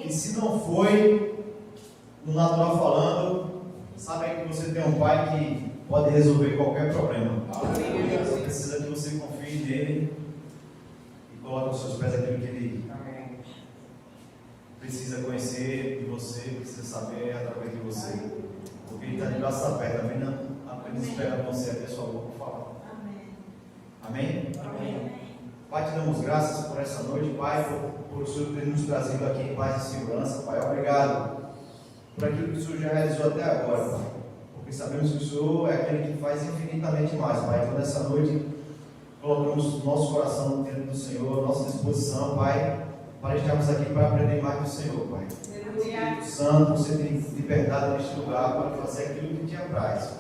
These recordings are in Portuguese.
e se não foi, no natural falando, sabe que você tem um pai que pode resolver qualquer problema. Você precisa que você confie nele e coloque aos seus pés aquilo que ele precisa conhecer de você, precisa saber através de você. Porque ele está de braço aberto, apenas esperando você até sua boca falar. Amém? Amém? Pai, te damos graças por essa noite, Pai, por o Senhor ter nos trazido aqui em paz e segurança, Pai. Obrigado por aquilo que o Senhor já realizou até agora, Pai. Porque sabemos que o Senhor é aquele que faz infinitamente mais, Pai. Então, nessa noite, colocamos nosso coração diante do Senhor, nossa disposição, Pai, para estarmos aqui para aprender mais do Senhor, Pai. Espírito Santo, você tem liberdade neste lugar para fazer aquilo que te apraz.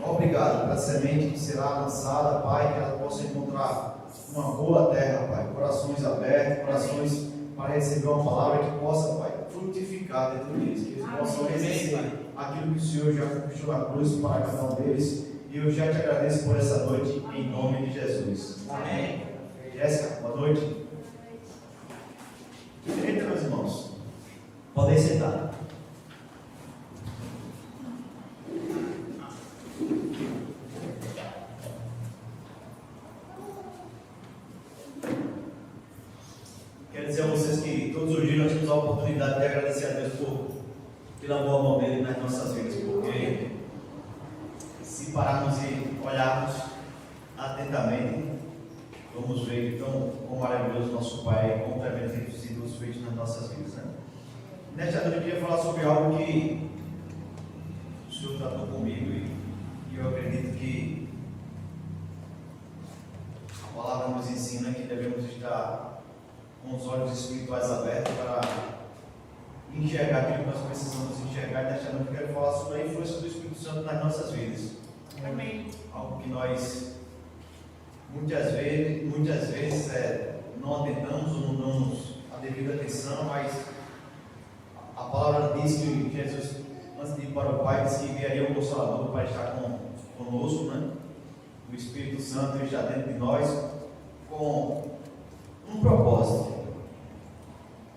Obrigado pela semente que será lançada, Pai, que ela possa encontrar uma boa terra, Pai, corações abertos, corações para receber uma palavra que possa, Pai, frutificar dentro deles, que eles possam exercer aquilo que o Senhor já conquistou na cruz para cada um deles. E eu já te agradeço por essa noite, em nome de Jesus. Amém. Jéssica, boa noite. Direita, meus irmãos. Podem sentar. Quero dizer a vocês que todos os dias nós temos a oportunidade de agradecer a Deus pela boa mão dele nas nossas vidas, porque se pararmos e olharmos atentamente, vamos ver quão maravilhoso nosso Pai, como também tem sido os feitos nas nossas vidas, né? Nesta noite eu queria falar sobre algo que o Senhor tratou comigo e eu acredito que a palavra nos ensina que devemos estar com os olhos espirituais abertos para enxergar aquilo que nós precisamos enxergar. E nesta noite eu quero falar sobre a influência do Espírito Santo nas nossas vidas. Amém. Algo que nós muitas vezes não atentamos ou não damos a devida atenção, mas a palavra diz que Jesus, antes de ir para o Pai, disse que enviaria um Consolador para estar conosco, né? O Espírito Santo está dentro de nós com um propósito.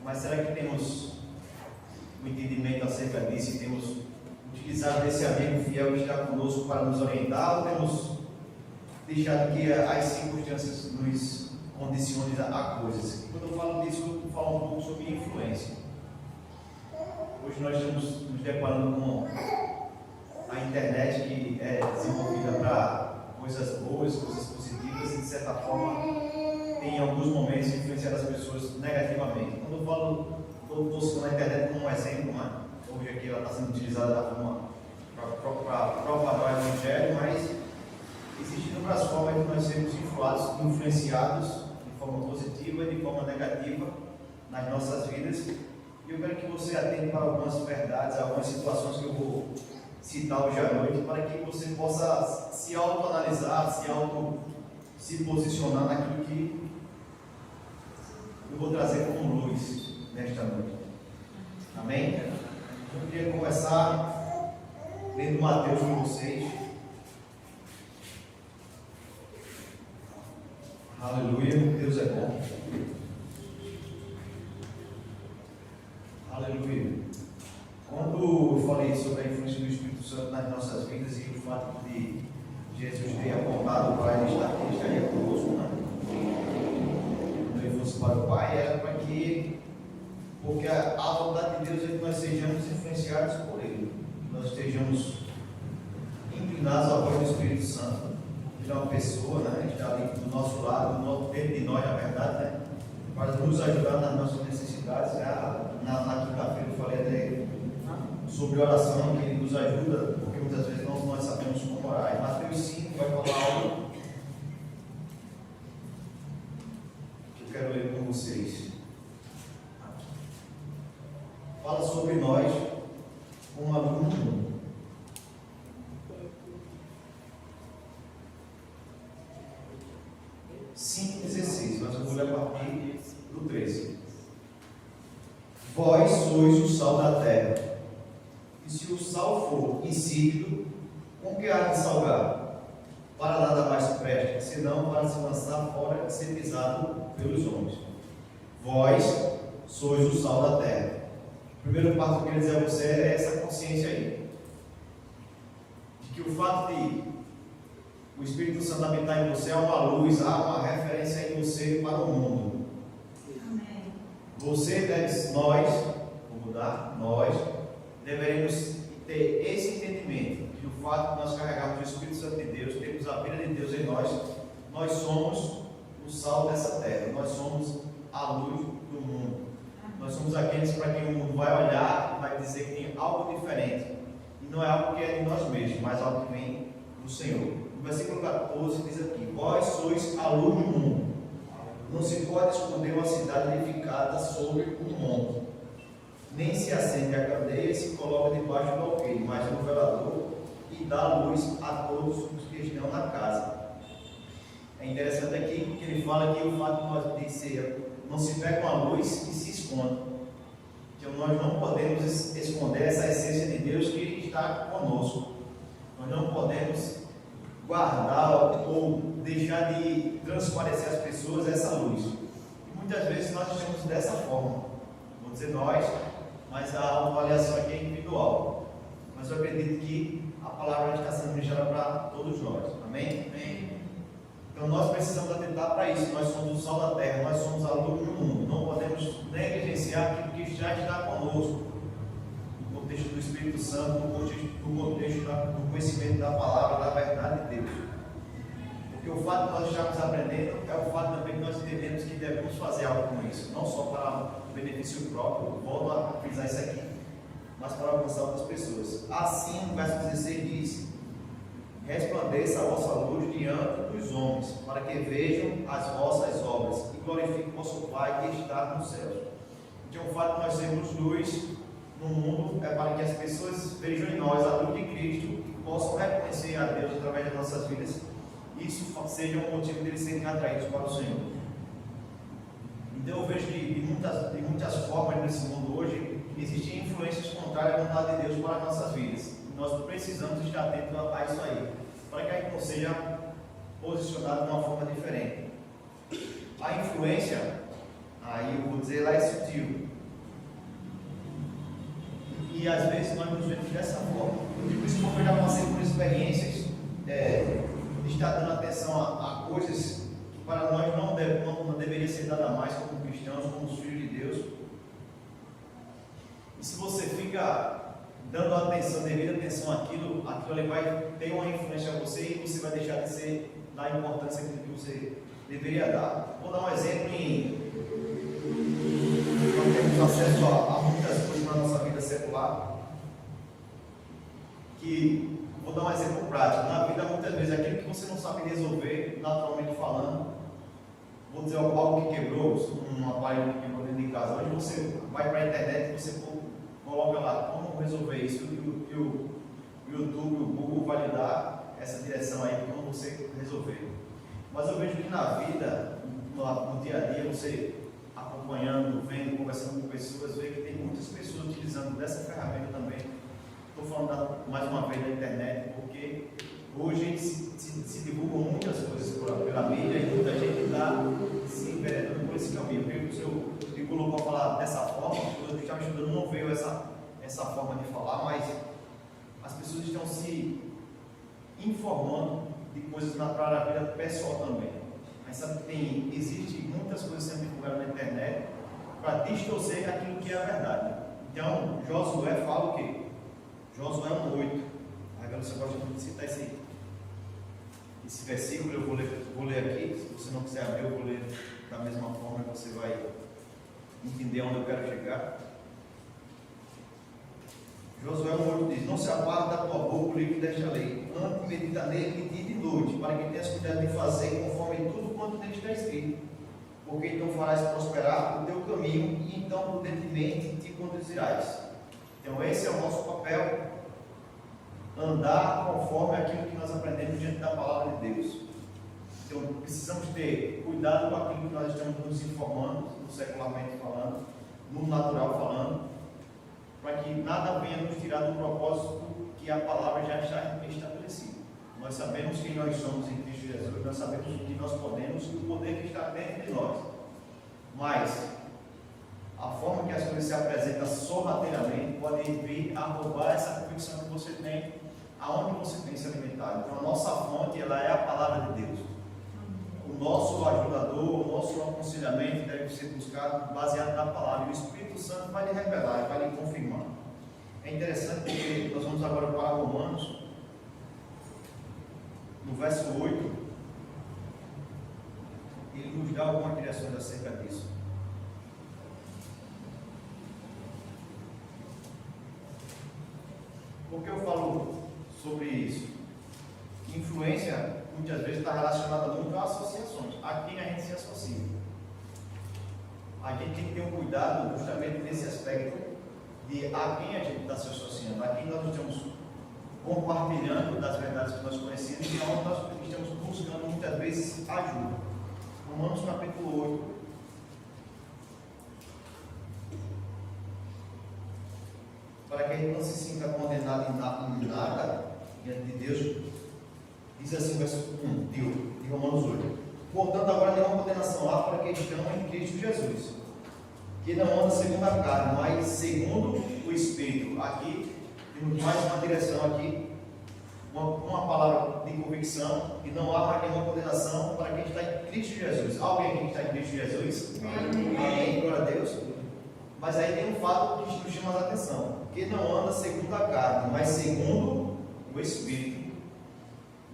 Mas será que temos o entendimento acerca disso e temos utilizado esse amigo fiel que está conosco para nos orientar, ou temos deixado que as circunstâncias nos condicionem a coisas? Quando eu falo disso, eu vou falar um pouco sobre influência. Hoje nós estamos nos deparando com a internet, que é desenvolvida para coisas boas, coisas positivas, e de certa forma tem em alguns momentos influenciado as pessoas negativamente. Quando eu falo, estou citando a internet como um exemplo, né? Hoje aqui ela está sendo utilizada da forma para propagar o evangelho, mas existem outras formas de nós sermos influenciados de forma positiva e de forma negativa nas nossas vidas. E eu quero que você atente para algumas verdades, algumas situações que eu vou citar hoje à noite, para que você possa se autoanalisar, se posicionar naquilo que eu vou trazer como luz nesta noite. Amém? Eu queria começar lendo Mateus com vocês. Aleluia, Deus é bom. Aleluia. Quando eu falei sobre a influência do Espírito Santo nas nossas vidas e o fato de Jesus ter apontado para ele estar aqui, estaria conosco, né? Quando ele fosse para o Pai, era para que, porque a vontade de Deus é que nós sejamos influenciados por Ele, que nós estejamos inclinados à voz do Espírito Santo. Ele é uma pessoa, né? Está ali do nosso lado, dentro de nós, na verdade, né? Para nos ajudar nas nossas necessidades. Na quinta-feira eu falei até sobre oração, que ele nos ajuda, porque muitas vezes nós sabemos como orar. Em Mateus 5 vai falar algo que eu quero ler com vocês. Fala sobre nós, um aluno. Mas eu vou ler a partir do 13. Vós sois o sal da terra, e se o sal for insípido, com que há de salgar? Para nada mais presta, senão para se lançar fora e ser pisado pelos homens. Vós sois o sal da terra. O primeiro passo que eu queria dizer a você é essa consciência aí, de que o fato de o Espírito Santo habitar em você é uma luz, há uma referência em você para o mundo. Amém. Você deve, nós deveremos ter esse entendimento que o fato de nós carregarmos o Espírito Santo de Deus, termos a vida de Deus em nós somos o sal dessa terra, nós somos a luz do mundo. Nós somos aqueles para quem o mundo vai olhar e vai dizer que tem algo diferente. E não é algo que é de nós mesmos, mas algo que vem do Senhor. No versículo 14 diz aqui: vós sois a luz do mundo. Não se pode esconder uma cidade edificada sobre um monte. Nem se acende a candeia e se coloca debaixo do alqueire, mas no velador, e dá luz a todos os que estão na casa. É interessante aqui que ele fala que o fato de ser, não se pega uma luz e se esconde. Então nós não podemos esconder essa essência de Deus que está conosco. Nós não podemos guardar ou deixar de transparecer às pessoas essa luz. E muitas vezes nós estamos dessa forma. Vou dizer nós, mas a avaliação aqui é individual. Mas eu acredito que a palavra está sendo ministrada para todos nós. Amém? Amém. Então nós precisamos atentar para isso. Nós somos o sal da terra, nós somos a luz do mundo. Não podemos negligenciar aquilo que já está conosco, no contexto do Espírito Santo, no contexto do conhecimento da palavra, da verdade de Deus. Porque o fato de nós estarmos aprendendo é o fato também que nós entendemos que devemos fazer algo com isso, não só para benefício próprio, volto a frisar isso aqui, mas para alcançar outras pessoas. Assim, o verso 16 diz: resplandeça a vossa luz diante dos homens, para que vejam as vossas obras e glorifiquem vosso Pai que está nos céus. Então, o fato de nós sermos luz no mundo é para que as pessoas vejam em nós a luz de Cristo e possam reconhecer a Deus através das nossas vidas. Isso seja um motivo deles serem atraídos para o Senhor. Então, eu vejo que de muitas formas nesse mundo hoje existem influências contrárias à vontade de Deus para as nossas vidas. E nós precisamos estar atentos a isso aí, para que a gente não seja posicionado de uma forma diferente. A influência, aí eu vou dizer, ela é sutil. E às vezes nós nos vemos dessa forma. Por isso que eu já passei por experiências de estar dando atenção a coisas que para nós não deveria ser dada mais como cristãos, como filhos de Deus. E se você fica dando atenção, devida atenção àquilo ali vai ter uma influência a você e você vai deixar de dar importância àquilo que você deveria dar. Vou dar um exemplo nós temos acesso a muitas coisas na nossa vida secular, que, vou dar um exemplo prático, na vida muitas vezes aquilo que você não sabe resolver, naturalmente falando, vou dizer algo que quebrou, um aparelho que quebrou dentro de casa, hoje você vai para a internet e você coloca lá como resolver isso, e o YouTube, o Google vai lhe dar essa direção aí de como você resolver. Mas eu vejo que na vida, no dia a dia, você acompanhando, vendo, conversando com pessoas, vê que tem muitas pessoas utilizando dessa ferramenta também. Estou falando mais uma vez da internet, porque hoje se divulgam muitas coisas pela mídia e muita gente está se enveredando por esse caminho. Porque o senhor me colocou a falar dessa forma, quando eu estava estudando não veio essa forma de falar, mas as pessoas estão se informando de coisas para a vida pessoal também. Mas sabe que existe muitas coisas sendo divulgadas na internet para distorcer aquilo que é a verdade. Então, Josué fala o quê? Josué 1:8. Agora você gosta de citar esse versículo, eu vou ler aqui. Se você não quiser abrir, eu vou ler da mesma forma que você vai entender onde eu quero chegar. Josué 1:8 diz: não se aparta da tua boca o livro desta lei, antes medita nele de dia e de noite, para que tenhas cuidado de fazer conforme tudo quanto nele está escrito, porque então farás prosperar o teu caminho e então prudentemente te conduzirás. Então esse é o nosso papel, andar conforme aquilo que nós aprendemos diante da palavra de Deus. Então precisamos ter cuidado com aquilo que nós estamos nos informando, no secularmente falando, no natural falando, para que nada venha nos tirar do propósito que a palavra já está estabelecida. Nós sabemos quem nós somos em Cristo Jesus, nós sabemos o que nós podemos e o poder que está dentro de nós. Mas a forma que as coisas se apresentam sorrateiramente pode vir a roubar essa convicção que você tem, aonde você tem se alimentado. Então a nossa fonte, ela é a palavra de Deus. O nosso ajudador, o nosso aconselhamento deve ser buscado baseado na palavra. E o Espírito Santo vai lhe revelar, vai lhe confirmar. É interessante porque nós vamos agora para Romanos, no verso 8, ele nos dá algumas direções acerca disso. Por que eu falo sobre isso? Influência, muitas vezes, está relacionada muito a associações. A quem a gente se associa. A gente tem que ter um cuidado justamente nesse aspecto de a quem a gente está se associando, a quem nós estamos compartilhando das verdades que nós conhecemos e onde nós estamos buscando muitas vezes ajuda. Romanos capítulo 8. Para que a gente não se sinta condenado em nada diante de Deus, diz assim o verso 1 de Romanos 8: portanto, agora nenhuma condenação há para que estão em Cristo Jesus, que não anda segundo a carne, mas segundo o Espírito. Aqui temos mais uma direção aqui, uma palavra de convicção, que não há mais nenhuma condenação para quem está em Cristo Jesus. Alguém aqui está em Cristo Jesus? Amém. Glória a Deus. Mas aí tem um fato que nos chama a atenção, que não anda segundo a carne, mas segundo o Espírito.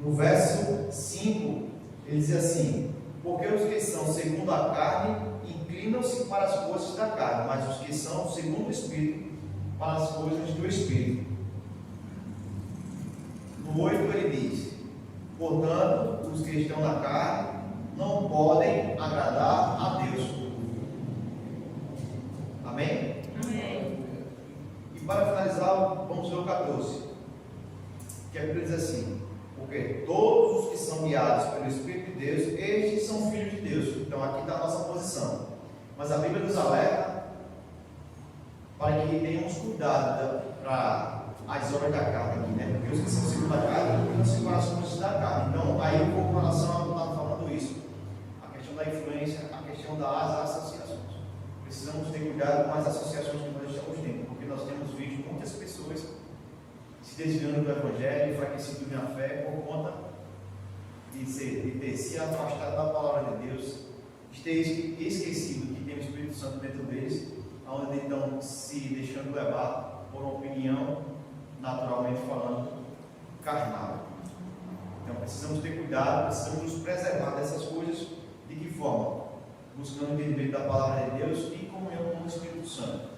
No verso 5, ele diz assim: porque os que são segundo a carne inclinam-se para as coisas da carne, mas os que são segundo o Espírito, para as coisas do Espírito. No 8 ele diz: portanto, os que estão na carne não podem agradar a Deus. Amém? Amém. E para finalizar, vamos ver o 14, que a Bíblia diz assim: porque todos os que são guiados pelo Espírito de Deus, estes são filhos de Deus. Então aqui está a nossa posição. Mas a Bíblia nos alerta para que tenhamos cuidado para as obras da carne aqui, né? Porque os que são segundo a carne não se para as coisas da carne. Então aí eu vou com relação a estar falando isso, a questão da influência, a questão das associações. Precisamos ter cuidado com as associações que nós estamos tendo, porque nós temos visto muitas pessoas se desviando do Evangelho, enfraquecido na fé por conta de ter se afastado da palavra de Deus, de ter esquecido que tem o Espírito Santo dentro deles, onde estão se deixando levar por uma opinião, naturalmente falando, carnal. Então precisamos ter cuidado, precisamos nos preservar dessas coisas. De que forma? Buscando o entendimento da palavra de Deus e comunhão com o Espírito Santo,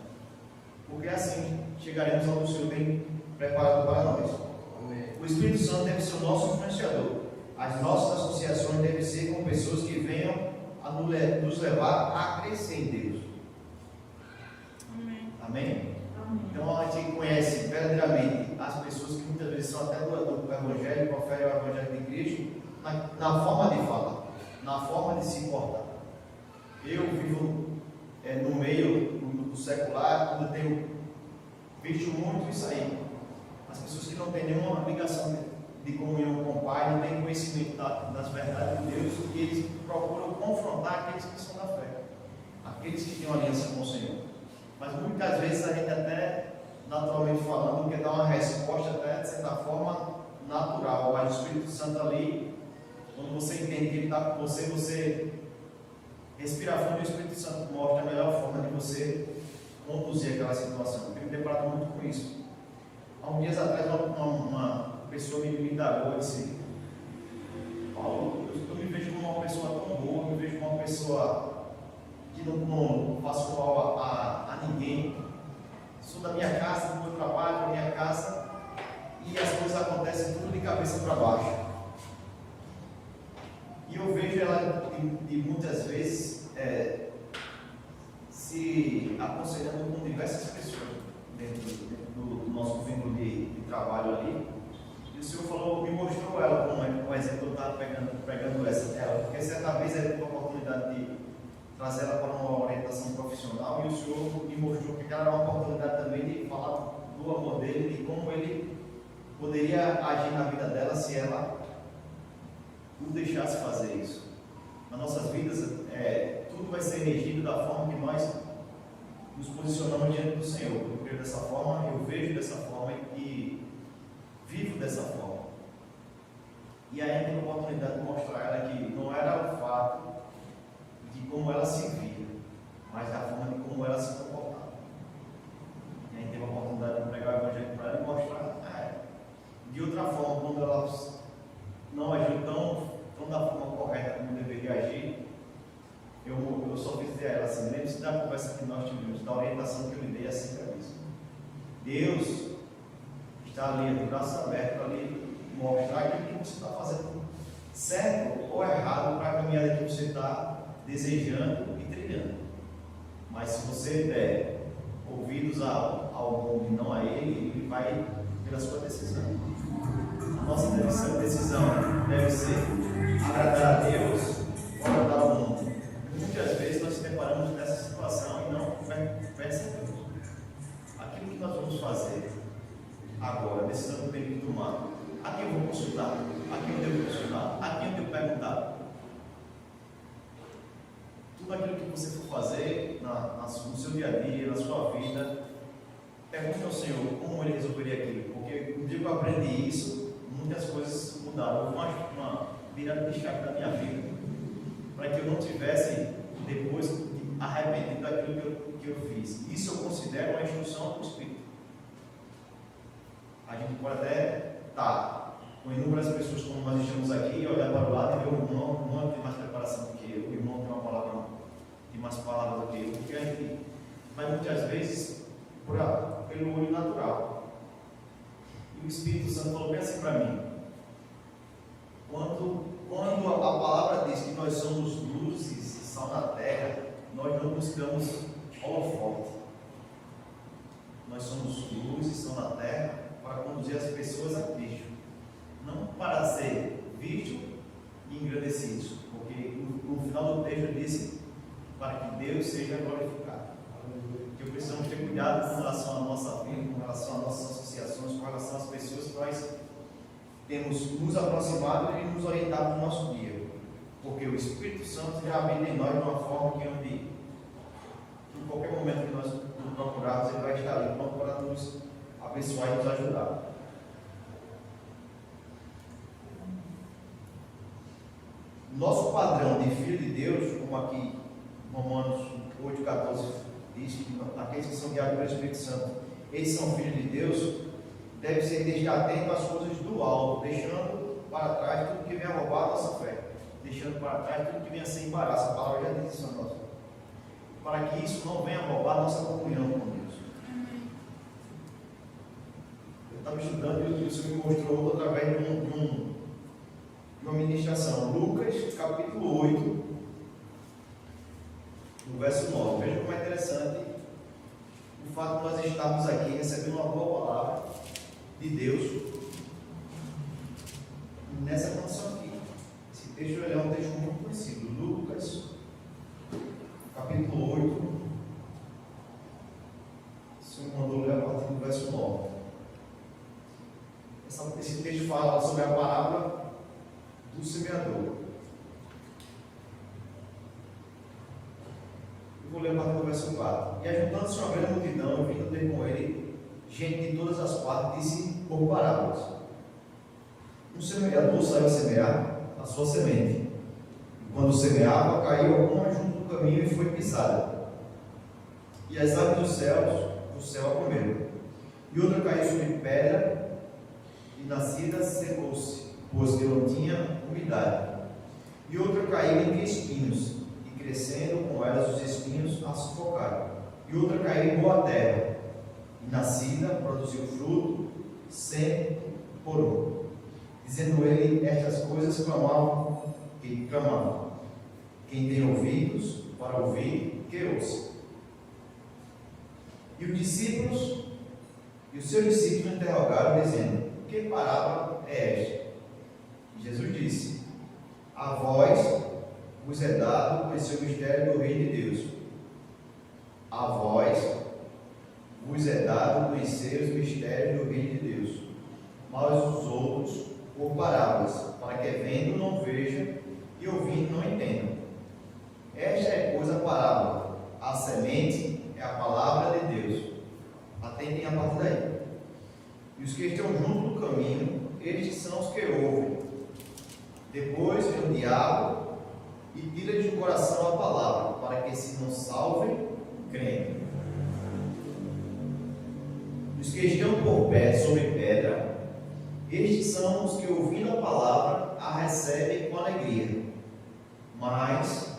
porque assim chegaremos ao que o Senhor tem preparado para nós. O Espírito Santo deve ser o nosso influenciador. As nossas associações devem ser com pessoas que venham a nos levar a crescer em Deus. Amém. Amém? Amém. Então a gente conhece verdadeiramente as pessoas que muitas vezes são até do Evangelho, preferem o Evangelho de Cristo, na forma de falar, na forma de se portar. Eu vivo no meio do secular, quando eu tenho visto muito isso aí. As pessoas que não têm nenhuma ligação de comunhão com o Pai, não têm conhecimento das verdades de Deus, e eles procuram confrontar aqueles que são da fé, aqueles que têm uma aliança com o Senhor. Mas muitas vezes a gente até, naturalmente falando, quer dar uma resposta até, de certa forma, natural, mas o Espírito Santo ali, quando você entende que Ele está com você, você respira fundo e o Espírito Santo mostra a melhor forma de você conduzir aquela situação. Eu tenho me deparado muito com isso. Há uns dias atrás, uma pessoa me indagou e disse: Paulo, eu me vejo como uma pessoa tão boa, eu me vejo como uma pessoa que não faço mal a ninguém. Sou da minha casa, do meu trabalho, da minha casa, e as coisas acontecem tudo de cabeça para baixo. E eu vejo ela, de muitas vezes, se aconselhando com diversas pessoas dentro do nosso vínculo de trabalho ali. E o Senhor me mostrou ela como um exemplo. Eu estava pegando ela, porque certa vez eu tive a oportunidade de trazer ela para uma orientação profissional, e o Senhor me mostrou que ela era uma oportunidade também de falar do amor dele, de como ele poderia agir na vida dela se ela o deixasse fazer isso. Nas nossas vidas, tudo vai ser regido da forma que nós nos posicionamos diante do Senhor. Eu creio dessa forma, eu vejo dessa forma e vivo dessa forma. E aí tem a oportunidade de mostrar a ela que não era o fato de como ela se via, mas da forma de como ela se comportava. E aí teve a oportunidade de pregar o evangelho para ela e mostrar de outra forma, quando ela não agiu tão da forma correta como deveria agir. Eu só fiz dizer a ela assim: lembre-se da conversa que nós tivemos, da orientação que eu lhe dei acerca disso. Deus está ali, de braços abertos, ali, mostrar aquilo que você está fazendo certo ou errado para a caminhada que você está desejando e trilhando. Mas se você der ouvidos ao mundo e não a ele vai pela sua decisão. A nossa decisão deve ser agradar a Deus ou agradar ao mundo. Muitas vezes nós nos deparamos nessa situação e não percebemos. Aquilo que nós vamos fazer agora, a decisão que eu tenho que tomar, a quem eu vou consultar, a quem eu devo consultar, a quem eu devo perguntar. Tudo aquilo que você for fazer no seu dia a dia, na sua vida, pergunte ao Senhor como Ele resolveria aquilo. Porque no dia que eu aprendi isso, muitas coisas mudaram. Houve uma virada de chave da minha vida, para que eu não tivesse depois arrependido daquilo que eu fiz. Isso eu considero uma instrução do Espírito. A gente pode até estar com inúmeras pessoas como nós estamos aqui, olhar para o lado e ver o irmão não tem mais preparação do que eu, o irmão tem uma palavra, tem mais palavras do que eu, porque a gente vai muitas vezes pelo olho natural. E o Espírito Santo falou bem assim para mim: quando a palavra diz que nós somos luzes e sal na terra, nós não buscamos holofote. Nós somos luzes e sal na terra para conduzir as pessoas a Cristo, não para ser visto e engrandecidos, porque no final do texto disse para que Deus seja glorificado. Que precisamos ter cuidado com relação à nossa vida, com relação às nossas associações, com relação às pessoas que nós temos nos aproximado e nos orientado no nosso dia, porque o Espírito Santo já habita em nós de uma forma que em qualquer momento que nós nos procurarmos, Ele vai estar ali pronto para nos abençoar e nos ajudar. Nosso padrão de filho de Deus, como aqui Romanos 8,14 diz, que aqueles que são guiados pelo Espírito Santo, eles são filhos de Deus, deve ser desde atento às coisas do alto, deixando para trás tudo que venha roubar a nossa fé, deixando para trás tudo que venha sem embaraço. A palavra já diz isso a nós, para que isso não venha roubar a nossa comunhão com Deus. Eu estava estudando e o Senhor me mostrou através de uma ministração, Lucas capítulo 8, no verso 9. Veja como é interessante o fato de nós estarmos aqui recebendo uma boa palavra de Deus nessa condição aqui. Esse texto é um texto muito conhecido, Lucas capítulo 8. O Senhor mandou ler a partir do verso 9. Esse texto fala sobre a parábola do semeador. Eu vou ler a partir do verso 4. E ajuntando-se uma grande multidão, e vindo ter com ele gente de todas as partes, disse por parábolas: um semeador saiu a semear a sua semente. E quando semeava, caiu alguma junto do caminho e foi pisada. E as aves do céu a comeram. E outra caiu sobre pedra, e nascida secou-se, pois que não tinha umidade. E outra caiu entre espinhos, e crescendo com elas os espinhos a sufocaram. E outra caiu em boa terra, e nascida produziu fruto 100 por um. Dizendo ele estas coisas, clamavam. Quem tem ouvidos para ouvir, que ouça. E os seus discípulos interrogaram, dizendo: que parábola é esta? E Jesus disse: a vós vos é dado conhecer o mistério do reino de Deus. A vós vos é dado conhecer os mistérios do reino de Deus. Mas os outros, por parábolas, para que vendo não vejam e ouvindo não entendam. Esta é, pois, a parábola. A semente é a palavra de Deus. Atentem a partir daí. E os que estão junto do caminho, eles são os que ouvem. Depois vem o diabo e tira-lhes do coração a palavra, para que se não salvem, creem. Os que estão por pé sobre pedra, estes são os que, ouvindo a palavra, a recebem com alegria. Mas,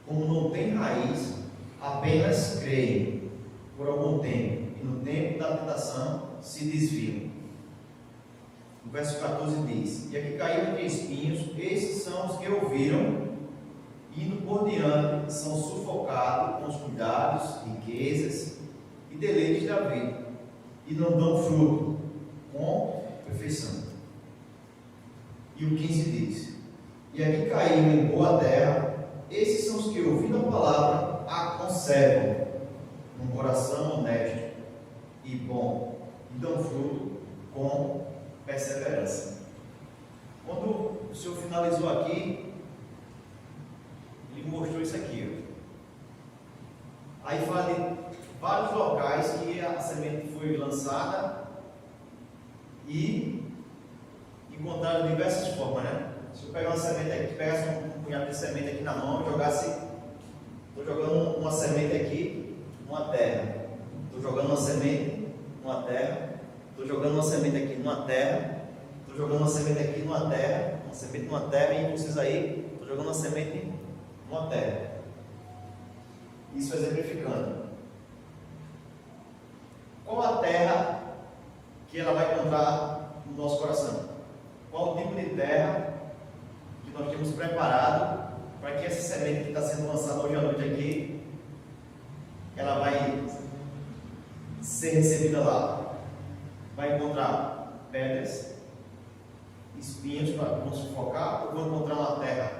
como não tem raiz, apenas creem por algum tempo, e no tempo da tentação se desviam. O verso 14 diz: E aqui caíram entre espinhos, esses são os que ouviram, indo por diante, são sufocados com os cuidados, riquezas e deleites da vida, e não dão fruto com perfeição. E o 15 diz: E aqui caíram em boa terra, esses são os que, ouvindo a palavra, a conservam num coração honesto e bom, e dão fruto com perseverança. Quando o Senhor finalizou aqui, Ele mostrou isso aqui. Aí fala de vários locais que a semente foi lançada e encontraram diversas formas, né? Se eu pegar uma semente aqui, pegasse um punhado de semente aqui na mão e jogasse, estou jogando uma semente aqui numa terra, estou jogando uma semente numa terra, estou jogando uma semente aqui numa terra, estou jogando uma semente aqui numa terra, uma semente numa terra, e vocês aí, estou jogando uma semente numa terra. Isso exemplificando. Qual a terra que ela vai encontrar no nosso coração? Qual o tipo de terra que nós temos preparado para que essa semente que está sendo lançada hoje à noite aqui, ela vai ser recebida lá? Vai encontrar pedras, espinhos para não sufocar, ou vai encontrar uma terra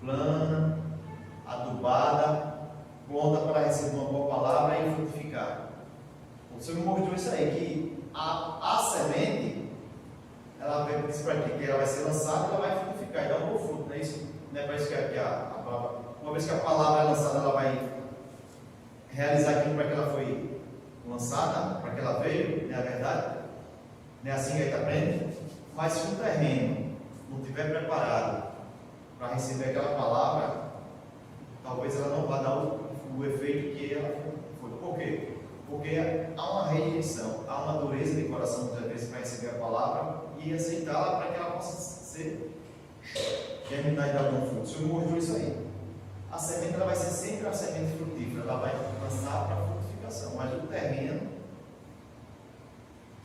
plana, adubada, pronta para receber uma boa palavra e frutificar? O Senhor me mostrou isso aí, que a semente, ela vai ser lançada, ela vai frutificar e dar um bom fruto, não é isso? Não é para isso que a palavra, uma vez que a palavra é lançada, ela vai realizar aquilo para que ela foi lançada, para que ela veio, não é a verdade? Não é assim que a gente aprende? Mas se o terreno não estiver preparado para receber aquela palavra, talvez ela não vá dar o efeito que ela foi. Por quê? Porque há uma rejeição, há uma dureza de coração muitas vezes para receber a palavra e aceitá-la para que ela possa ser germinar e dar bom fruto. O Senhor mostrou isso aí. A semente ela vai ser sempre a semente frutífera, ela vai lançar para a frutificação, mas o terreno,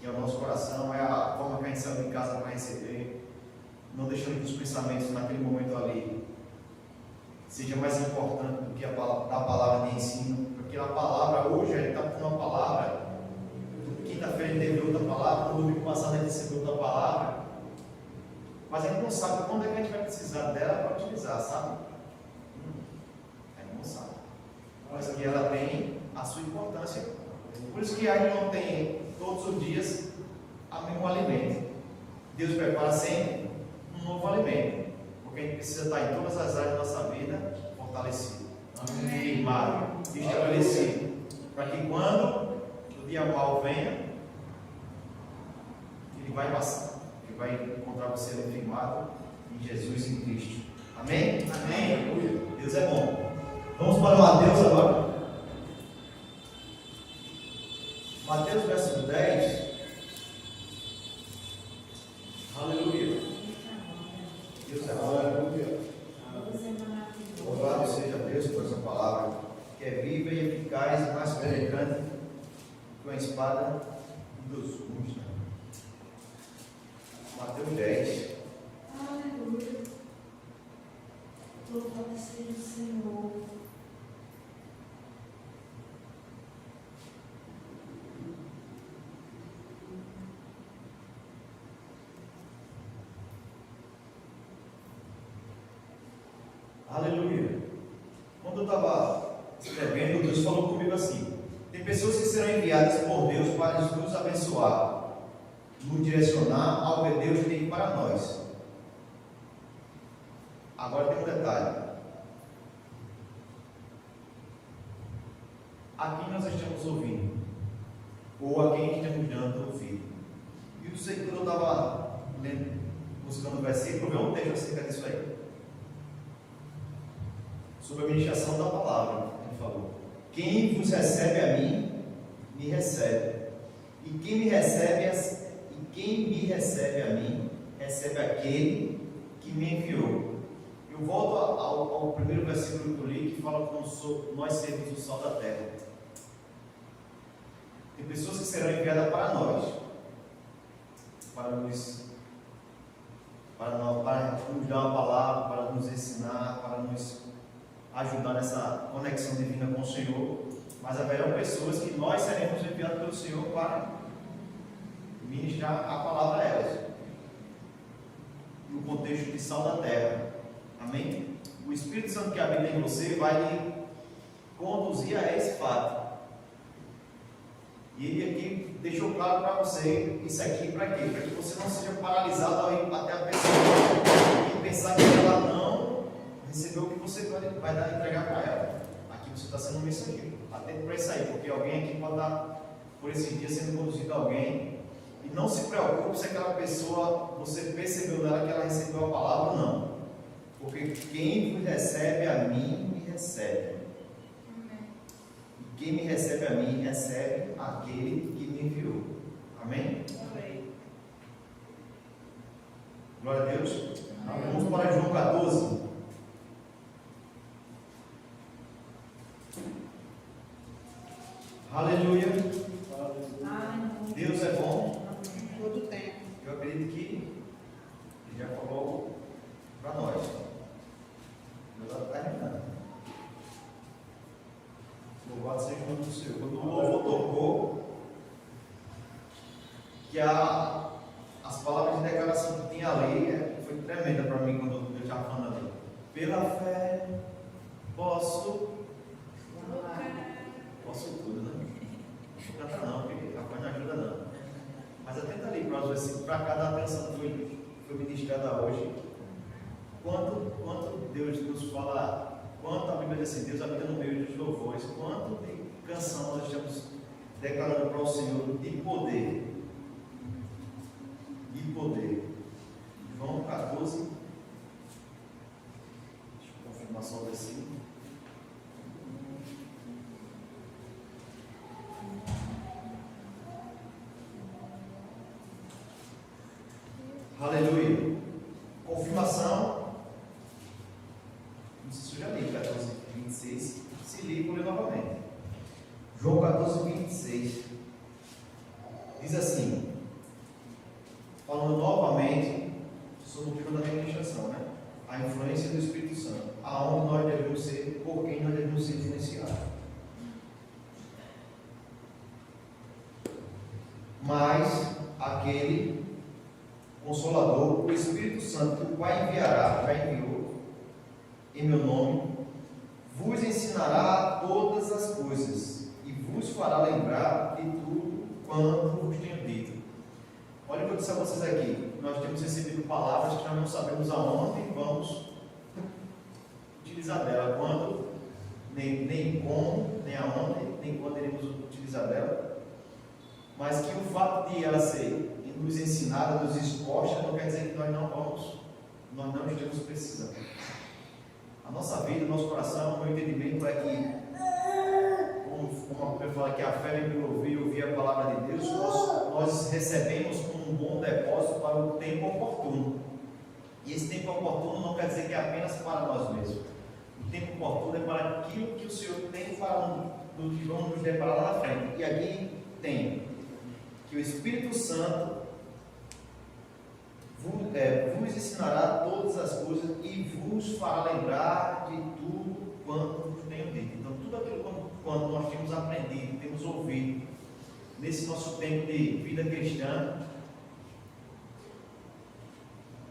que é o nosso coração, é a forma que a gente saiu de casa para receber, não deixando que os pensamentos naquele momento ali seja mais importante do que a palavra de ensino, porque a palavra hoje, a gente está com uma palavra, quinta-feira teve outra palavra, no domingo passado a gente recebeu outra palavra, mas a gente não sabe quando é que a gente vai precisar dela para utilizar, sabe? A gente não sabe, mas que ela tem a sua importância, por isso que a gente não tem todos os dias o mesmo alimento. Deus prepara sempre um novo alimento, porque a gente precisa estar em todas as áreas da nossa vida fortalecido, firmado, estabelecido, para que quando o dia mal venha, ele vai passar, ele vai encontrar você firmado em Jesus e em Cristo. Amém? Amém. Deus é bom. Vamos para Mateus agora. Mateus verso 10. Aleluia. Deus é bom. Aleluia. Louvado seja Deus por essa palavra, que é viva e eficaz e mais penetrante que uma espada dos gumes. Mateus 10. Aleluia. Louvado seja o Senhor. Aleluia. Quando eu estava escrevendo, Deus falou comigo assim: tem pessoas que serão enviadas por Deus para nos abençoar, nos direcionar ao que Deus tem para nós. Agora tem um detalhe: ou a quem estamos dando ouvido. E eu sei que quando eu estava buscando o versículo, eu vi um texto acerca disso aí, sobre a ministração da palavra. Ele falou: quem vos recebe a mim, me recebe, e quem me recebe a mim, recebe aquele que me enviou. Eu volto ao primeiro versículo que eu li, que fala que nós sermos o sal da terra. Tem pessoas que serão enviadas para nós, para nos dar uma palavra, para nos ensinar, para nos ajudar nessa conexão divina com o Senhor. Mas haverão pessoas que nós seremos enviados pelo Senhor para ministrar a palavra a elas, no contexto de sal da terra. Amém? O Espírito Santo que habita em você vai lhe conduzir a esse fato. E ele aqui deixou claro para você isso aqui para quê? Para que você não seja paralisado ao ir até a pessoa e pensar que ela não recebeu o que você vai dar entregar para ela. Aqui você está sendo um mensageiro. Atento para isso aí, porque alguém aqui pode estar por esses dias sendo conduzido a alguém. E não se preocupe se aquela pessoa, você percebeu dela que ela recebeu a palavra ou não. Porque quem vos recebe a mim, me recebe. Quem me recebe a mim, recebe aquele que me enviou. Amém? Amém. Glória a Deus. Amém. Vamos para João 14. Aleluia. Deus é bom. Todo tempo. Eu acredito que Ele já falou para nós. Deus está terminando. Louvado seja o nome do Senhor. Quando o louvor tocou, que as palavras de declaração que tinha ali foi tremenda para mim quando eu estava falando ali. Pela fé, posso tudo, né? Não canta não, porque a fé não ajuda não. Mas atenta ali para os versículos, para cada atenção que foi ministrada hoje. Quanto Deus nos fala, quanto a Bíblia diz assim, Deus habita no meio dos louvores, quanto de canção nós estamos declarando para o Senhor de poder. De poder. João 14. Deixa eu confirmar só o versículo. Aleluia. Confirmação. Não sei se eu já li 14, 26. Se li, vou ler novamente. João 14, 26. Diz assim, falando novamente sobre o tema da administração, né? A influência do Espírito Santo. Aonde nós devemos ser, por quem nós devemos ser influenciados. Mas aquele Consolador, o Espírito Santo, que o Pai enviará, já enviou, em meu nome, vos ensinará todas as coisas e vos fará lembrar de tudo quanto vos tenho dito. Olha o que eu disse a vocês aqui. Nós temos recebido palavras que nós não sabemos aonde vamos utilizar dela, quando, nem como, nem aonde, nem quando iremos utilizar dela. Mas que o fato de ela ser nos ensinada, nos exposta, não quer dizer que nós não estamos precisando. A nossa vida, o nosso coração, o meu entendimento é que, como a Bíblia fala, que a fé vem pelo ouvir a palavra de Deus, nós recebemos como um bom depósito para o tempo oportuno. E esse tempo oportuno não quer dizer que é apenas para nós mesmos. O tempo oportuno é para aquilo que o Senhor tem para do que vamos nos deparar lá na frente. E aqui tem que o Espírito Santo vos ensinará todas as coisas e vos fará lembrar de tudo quanto vos tenho dito. Então, tudo aquilo quanto nós temos aprendido, temos ouvido, nesse nosso tempo de vida cristã,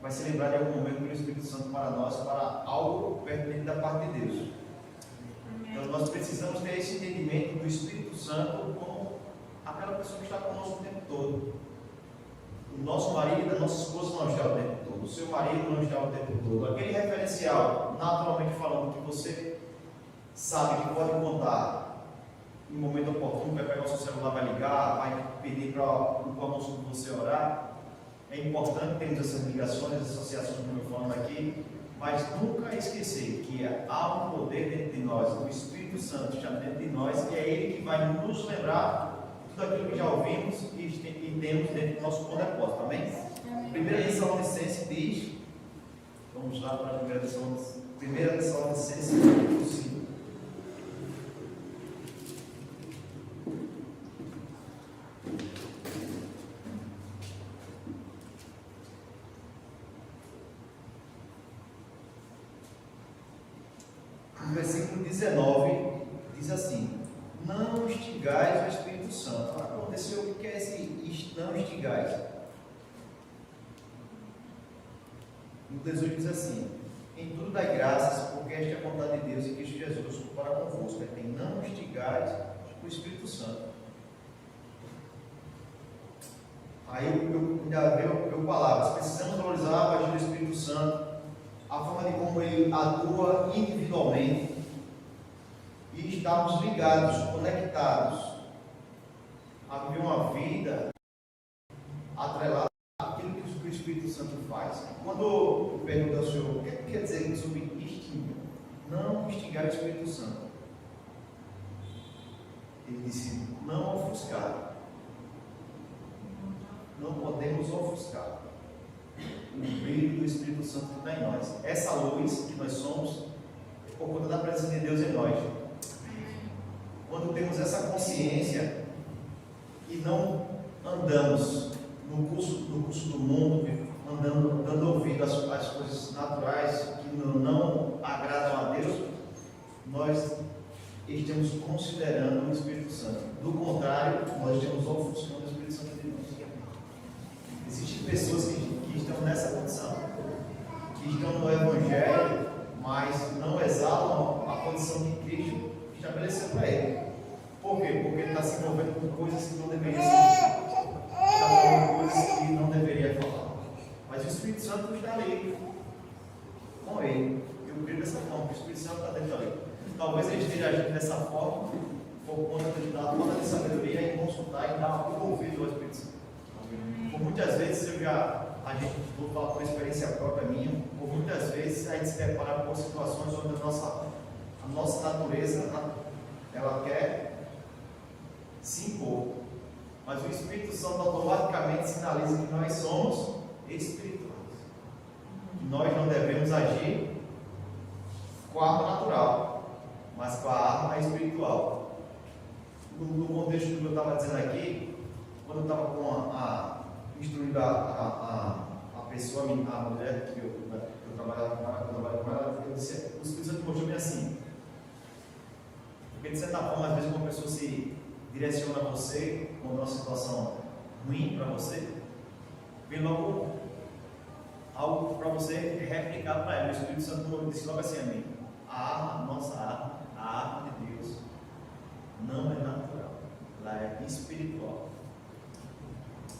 vai se lembrar de algum momento pelo Espírito Santo para nós, para algo pertinente da parte de Deus. Então, nós precisamos ter esse entendimento do Espírito Santo como aquela pessoa que está conosco o tempo todo. O nosso marido, a nossa esposa não está o tempo todo, o seu marido não está o tempo todo. Aquele referencial, naturalmente falando, que você sabe que pode contar em momento oportuno, vai pegar o seu celular, vai ligar, vai pedir para o almoço com você orar. É importante termos essas ligações, associações, como eu falando aqui, mas nunca esquecer que há um poder dentro de nós, o Espírito Santo está dentro de nós, e é Ele que vai nos lembrar tudo aquilo que já ouvimos e temos dentro do nosso bom depósito. Amém? 1 Tessalonicenses diz, vamos lá para a 1 Tessalonicenses, capítulo 5. No versículo 19, diz assim: não instigais o Espírito Santo. Aconteceu o que é esse não instigais? No 18 diz assim: em tudo dai graças, porque esta é a vontade de Deus em Cristo Jesus para convosco. Tem não instigais o Espírito Santo. Aí eu ainda vejo palavras. Precisamos valorizar a agir do Espírito Santo, a forma de como ele atua individualmente, e estarmos ligados, conectados a viver uma vida atrelada àquilo que o Espírito Santo faz. Quando eu pergunto ao Senhor, o que quer dizer sobre instingo? Não instigar o Espírito Santo. Ele disse: não ofuscar. Não podemos ofuscar o brilho do Espírito Santo que está em nós. Essa luz que nós somos, por conta da presença de Deus em nós. Quando temos essa consciência e não andamos no curso do mundo, dando ouvido às coisas naturais que não agradam a Deus, nós estamos considerando o Espírito Santo. Do contrário, nós estamos ofuscando o Espírito Santo de nós. Existem pessoas que estão nessa condição, que estão no Evangelho, mas não exalam a condição que Cristo estabeleceu para ele. Por quê? Porque ele está se envolvendo com coisas que não deveria ser, está falando coisas que não deveria falar. Mas o Espírito Santo está ali com ele. Eu creio dessa forma, que o Espírito Santo está dentro ali. Talvez ele esteja agindo dessa forma por conta de dar falta de sabedoria em consultar e dar um ouvido ao Espírito Santo. Por muitas vezes a gente, vou falar por experiência própria minha, por muitas vezes a gente se depara com situações onde a nossa natureza ela quer se impor, mas o Espírito Santo automaticamente sinaliza que nós somos espirituais, que nós não devemos agir com a arma natural, mas com a arma espiritual. No contexto do que eu estava dizendo aqui, quando eu estava instruindo a pessoa, a mulher que eu trabalhava com ela, eu disse, o Espírito Santo mostrou-me assim, porque de certa forma, às vezes uma pessoa se direciona a você, quando uma situação ruim para você, vem logo algo para você replicar para ela. O Espírito Santo disse logo assim a mim: a nossa arma, a arma de Deus, não é natural, ela é espiritual.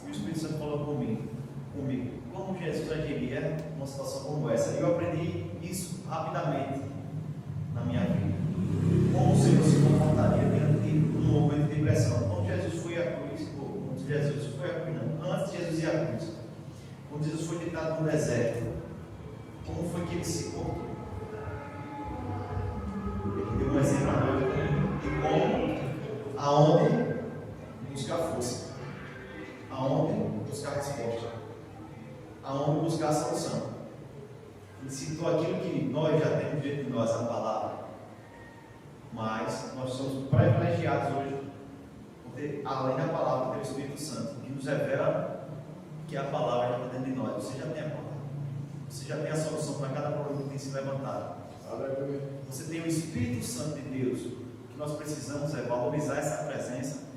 E o Espírito Santo falou comigo, como Jesus agiria numa situação como essa. E eu aprendi isso rapidamente na minha vida. Como o Senhor se comportaria diante de um momento de pressão. Quando Jesus foi à cruz, antes de Jesus ir à cruz, quando Jesus foi tentado no deserto, como foi que ele se comportou? Ele deu um exemplo a nós de como, aonde buscar força, aonde buscar resposta, aonde buscar a solução. Ele citou aquilo que nós já temos dentro de nós, a palavra, mas nós somos privilegiados hoje por ter, além da palavra, ter o Espírito Santo, que nos revela que a palavra já está dentro de nós. Você já tem a palavra, você já tem a solução para cada problema que tem se levantado. Você tem o Espírito Santo de Deus. O que nós precisamos é valorizar essa presença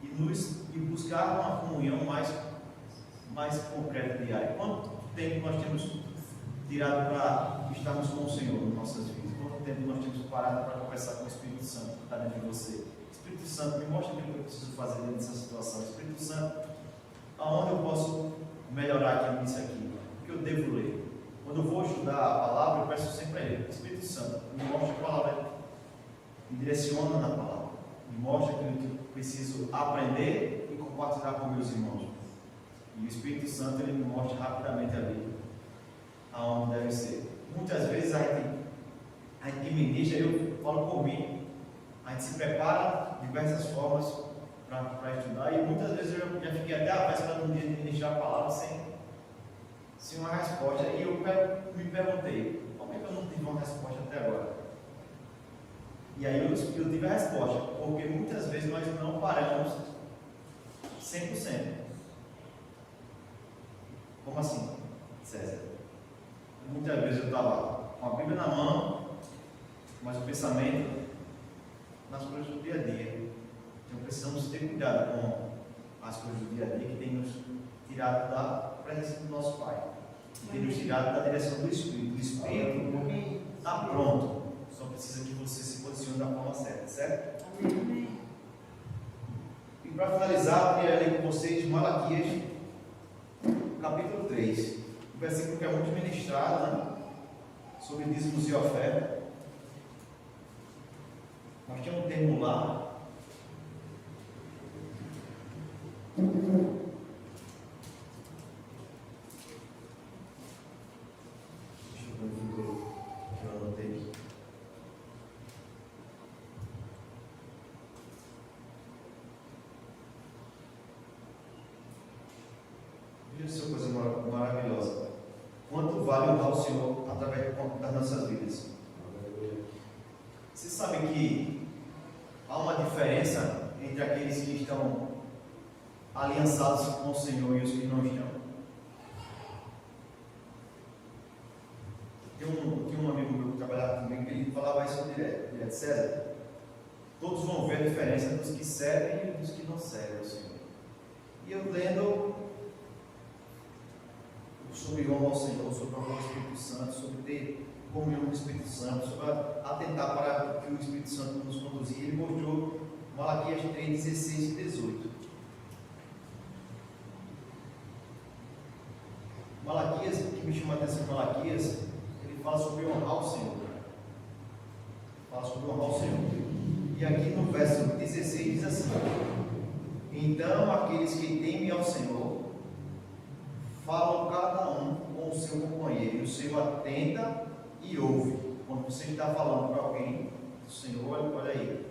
e buscar uma comunhão mais concreta diária. Quanto tempo nós temos tirado para estarmos com o Senhor em nossas vidas? Quanto tempo nós temos parado para conversar com o Espírito Santo que está dentro de você? Espírito Santo, me mostra aquilo que eu preciso fazer dentro dessa situação. Espírito Santo, aonde eu posso melhorar aqui nisso aqui? O que eu devo ler? Quando eu vou estudar a palavra, eu peço sempre a Ele: Espírito Santo, me mostra a palavra, me direciona na palavra, me mostra aquilo que eu preciso aprender e compartilhar com meus irmãos. E o Espírito Santo ele me mostra rapidamente ali aonde deve ser. Muitas vezes a gente ministra, eu falo por mim, a gente se prepara de diversas formas para estudar, e muitas vezes eu já fiquei até a véspera de um dia de ministrar a palavra sem uma resposta, e eu me perguntei, como é que eu não tive uma resposta até agora? E aí eu tive a resposta, porque muitas vezes nós não paramos 100%. Como assim, César? Muitas vezes eu estava com a Bíblia na mão, mas o pensamento nas coisas do dia a dia. Então precisamos ter cuidado com as coisas do dia a dia que tem nos tirado da presença do nosso Pai, que tem nos tirado da direção do Espírito. O Espírito está pronto, só precisa que você se posicione da forma certa, certo? Amém. E para finalizar, eu queria ler com vocês Malaquias, capítulo 3, um versículo que é muito ministrado, né? Sobre dízimos e oferta. Mas tem um termo lá. Deixa eu ver o que eu anotei aqui. Veja só coisa maravilhosa. Quanto vale honrar o Senhor através das nossas vidas? Você sabe que há uma diferença entre aqueles que estão aliançados com o Senhor e os que não estão. Tinha um amigo meu que trabalhava comigo que ele falava isso direto. César, todos vão ver a diferença dos que servem e dos que não servem ao Senhor. E eu lendo sobre o amor ao Senhor, sobre o amor ao Espírito Santo, sobre ter comunhão com o Espírito Santo, sobre atentar para que o Espírito Santo nos conduzia, ele mostrou Malaquias 3, 16 e 18. Malaquias, o que me chama a atenção em Malaquias, ele fala sobre honrar o Senhor. Fala sobre honrar o Senhor. E aqui no verso 16 diz assim: então aqueles que temem ao Senhor falam cada um com o seu companheiro, e o Senhor atenta e ouve. Quando você está falando para alguém, o Senhor, olha aí,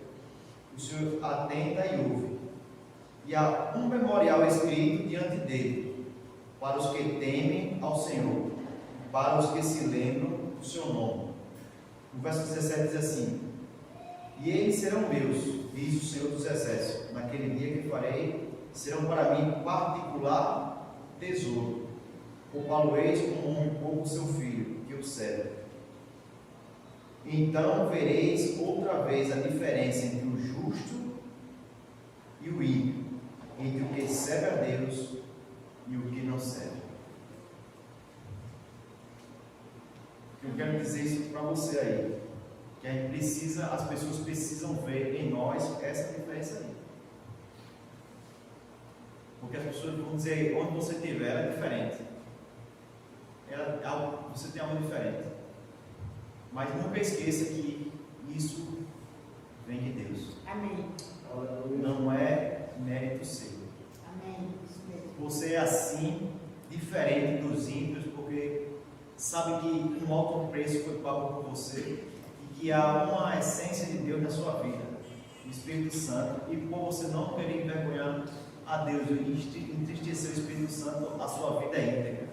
o Senhor atenta e ouve. E há um memorial escrito diante dele, para os que temem ao Senhor, para os que se lembram do seu nome. No verso 17 diz assim: e eles serão meus, diz o Senhor dos Exércitos, naquele dia que farei, serão para mim particular tesouro. Poupá-lo-eis como um homem poupa o seu filho, que o serve. Então vereis outra vez a diferença entre o justo e o ímpio, entre o que serve a Deus e o que não serve. Eu quero dizer isso para você aí, que a gente precisa, as pessoas precisam ver em nós essa diferença aí. Porque as pessoas vão dizer, onde você estiver, ela é diferente. Você tem algo diferente. Mas nunca esqueça que isso vem de Deus. Amém. Não é mérito seu. Amém. Isso mesmo. Você é assim, diferente dos ímpios, porque sabe que um alto preço foi pago por você e que há uma essência de Deus na sua vida, o Espírito Santo, e por você não querer envergonhar a Deus e entristecer o Espírito Santo, a sua vida é íntegra.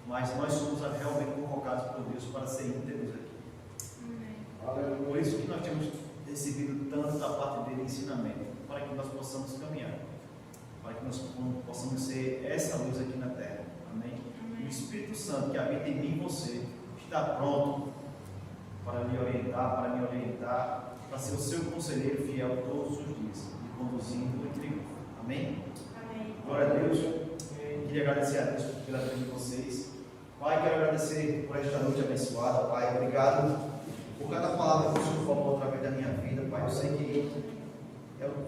Mas nós somos realmente convocados por Deus para ser íntegros aqui. Por isso que nós temos recebido tanto da parte dele ensinamento, para que nós possamos caminhar, para que nós possamos ser essa luz aqui na terra. Amém? O Espírito Santo que habita em mim e você está pronto para lhe orientar, para ser o seu conselheiro fiel todos os dias, e conduzindo em triunfo. Amém? Amém. Glória a Deus. Queria agradecer a Deus pela vida de vocês. Pai, quero agradecer por esta noite abençoada. Pai, obrigado por cada palavra que o Senhor falou através da minha vida. Pai, eu sei que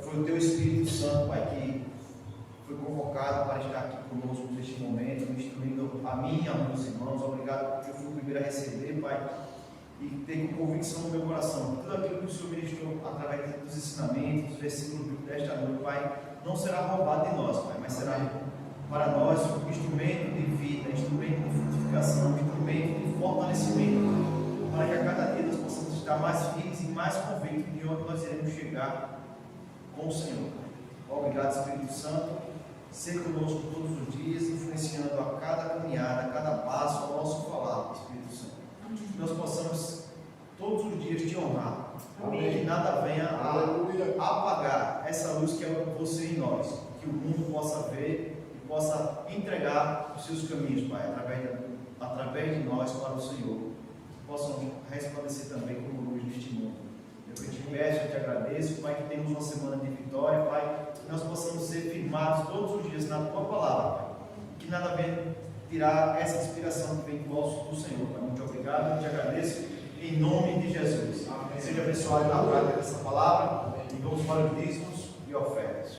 foi o Teu Espírito Santo, Pai, que foi convocado para estar aqui conosco neste momento, instruindo a mim e aos meus irmãos. Obrigado porque eu fui o primeiro a receber, Pai. e ter convicção no meu coração que tudo aquilo que o Senhor ministrou através dos ensinamentos, dos versículos desta noite, Pai, não será roubado de nós, Pai, mas será para nós um instrumento de vida, instrumento de frutificação, instrumento de fortalecimento, para que a cada dia nós possamos estar mais firmes e mais convictos de onde nós iremos chegar com o Senhor. Obrigado, Espírito Santo, ser conosco todos os dias, influenciando a cada caminhada, a cada passo, ao nosso falar, Espírito Santo. Que nós possamos todos os dias te honrar, que nada venha a apagar essa luz que é você em nós, que o mundo possa ver e possa entregar os seus caminhos, Pai, através de nós para o Senhor, que possam resplandecer também como luz neste mundo. Eu te peço, eu te agradeço, Pai, que temos uma semana de vitória, Pai, que nós possamos ser firmados todos os dias na Tua palavra, Pai, que nada venha tirar essa inspiração que vem do Senhor, Pai. Muito obrigado, eu te agradeço, em nome de Jesus. Amém. Seja abençoado na prática dessa palavra, e vamos para os dízimos e ofertas.